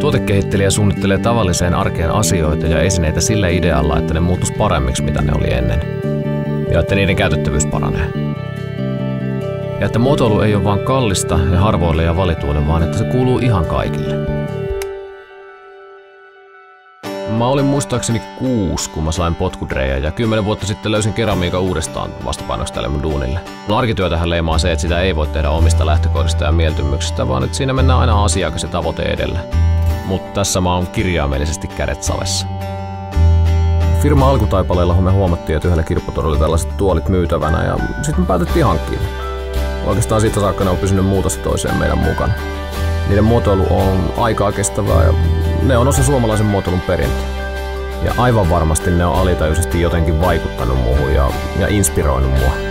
Tuotekehittelijä suunnittelee tavalliseen arkeen asioita ja esineitä sillä idealla, että ne muuttus paremmiksi, mitä ne oli ennen. Ja että niiden käytettävyys paranee. Ja että muotoilu ei ole vain kallista ja harvoille ja valituille, vaan että se kuuluu ihan kaikille. Mä olin muistaakseni 6, kun mä sain potkudreja, ja 10 vuotta sitten löysin keramiikan uudestaan vastapainoksi tälle mun duunille. Mun arkityötähän leimaa se, että sitä ei voi tehdä omista lähtökohdista ja mieltymyksistä, vaan että siinä mennään aina asiakas ja tavoite edellä. Mutta tässä mä oon kirjaimellisesti kädet savessa. Firma alkutaipaleella me huomattiin, että yhdellä kirpputorilla tällaiset tuolit myytävänä, ja sitten me päätettiin hankkia. Oikeastaan siitä saakka ne on pysynyt muutasta toiseen meidän mukana. Niiden muotoilu on aikaa kestävää ja ne on osa suomalaisen muotoilun perintöä. Ja aivan varmasti ne on alitajuisesti jotenkin vaikuttanut muuhun ja inspiroinut mua.